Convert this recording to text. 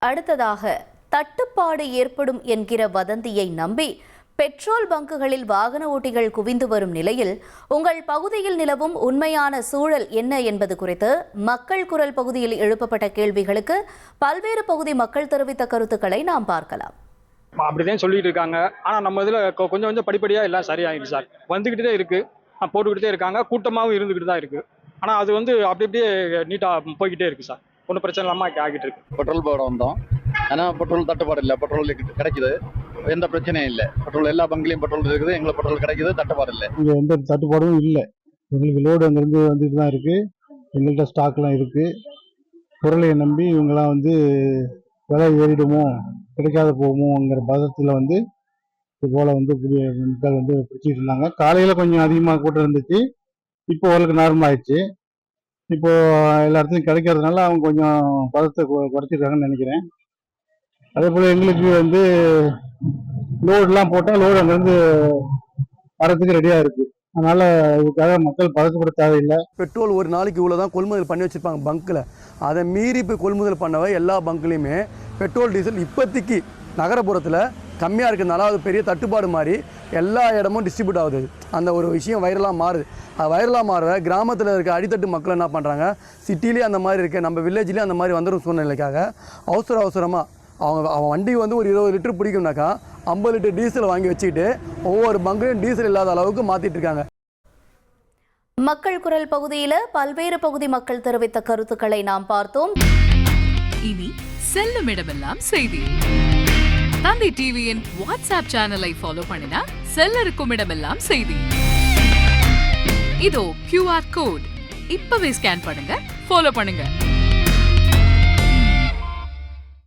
அடுத்ததாக, தட்டுப்பாடு ஏற்படும் என்கிற வதந்தியை நம்பி பெட்ரோல் பங்குகளில் வாகன ஓட்டிகள் குவிந்து வரும் நிலையில் உங்கள் பகுதியில் நிலவும் உண்மையான சூழல் என்ன என்பது குறித்து மக்கள் குரல் பகுதியில் எழுப்பப்பட்ட கேள்விகளுக்கு பல்வேறு பகுதி மக்கள் தெரிவித்த கருத்துக்களை நாம் பார்க்கலாம். அப்படிதான் சொல்லிட்டு இருக்காங்க. ஆனா நம்ம இதுல கொஞ்சம் கொஞ்சம் படிப்படியா எல்லாம் சரியாயிடுச்சு சார். வந்துகிட்டே இருக்கு, போட்டுக்கிட்டே இருக்காங்க, கூட்டமாவும் இருந்துகிட்டு தான் இருக்கு. ஆனா அது அப்படி அப்படியே நீட்டா போய்கிட்டே இருக்கு சார். ஒன்றும் பிரச்சனை இல்லாம ஆகிட்டு இருக்கு. பெட்ரோல் போட வந்தோம். ஆனா பெட்ரோல் தட்டுப்பாடு இல்லை, பெட்ரோல் கிடைக்குது, எந்த பிரச்சனையும் இல்லை. பெட்ரோல் எல்லா பங்குலையும் பெட்ரோல் இருக்குது, எங்களுக்கு பெட்ரோல் கிடைக்குது, தட்டுப்பாடு இல்லை. இங்கே எந்த தட்டுப்பாடும் இல்லை. எங்களுக்கு லோடு அங்கேருந்து வந்துட்டு தான் இருக்குது. எங்கள்கிட்ட ஸ்டாக்லாம் இருக்குது. பொருளை நம்பி இவங்கெல்லாம் விலை ஏறிடுமோ கிடைக்காத போகுமோங்கிற பதத்தில் இது போல் புதிய மக்கள் பிடிச்சிட்டு இருந்தாங்க. காலையில் கொஞ்சம் அதிகமாக கூட்டம் இருந்துச்சு. இப்போ ஓரளவுக்கு நார்மல் ஆயிடுச்சு. இப்போ எல்லா இடத்துலையும் கிடைக்கிறதுனால அவங்க கொஞ்சம் பதத்தை குறைச்சிருக்காங்கன்னு நினைக்கிறேன். அதே போல் எங்களுக்கு லோடுலாம் போட்டால் லோடு அங்கேருந்து வரத்துக்கு ரெடியாக இருக்குது. அதனால் இதுக்காக மக்கள் பதக்கப்பட தேவையில்லை. பெட்ரோல் ஒரு நாளைக்கு இவ்வளோ தான் கொள்முதல் பண்ணி வச்சுருப்பாங்க பங்க்கில். அதை மீறி இப்போ கொள்முதல் பண்ணவை எல்லா பங்க்லேயுமே பெட்ரோல் டீசல் இப்போதைக்கு நகரப்புறத்தில் கம்மியாக இருக்கிறதுனால அது பெரிய தட்டுப்பாடு மாதிரி எல்லா இடமும் டிஸ்ட்ரிபியூட் ஆகுது. அந்த ஒரு விஷயம் வைரலாக மாறுது. அது வைரலாக மாற கிராமத்தில் இருக்க அடித்தட்டு மக்கள் என்ன பண்ணுறாங்க, சிட்டிலேயே அந்த மாதிரி இருக்குது, நம்ம வில்லேஜ்லேயே அந்த மாதிரி வந்துடும் சூழ்நிலைக்காக அவசரமாக அவன் வண்டி ஒரு 20 லிட்டர் பிடிக்கும்னாக்கா 50 லிட்டர் டீசல் வாங்கி வச்சுக்கிட்டு ஒவ்வொரு பங்கையும் டீசல் இல்லாத அளவுக்கு மாற்றிட்டு இருக்காங்க. மக்கள் குரல் பகுதியில் பல்வேறு பகுதி மக்கள் தெரிவித்த கருத்துக்களை நாம் பார்த்தோம். இனி செல்லும் இடமெல்லாம் செய்தி. தந்தி டிவியின் வாட்ஸ்அப் சேனலை ஃபாலோ பண்ணினா செல்ல இருக்கும் இடமெல்லாம் செய்தி. இதோ QR கோட், இப்பவே ஸ்கேன் பண்ணுங்க, ஃபாலோ பண்ணுங்க.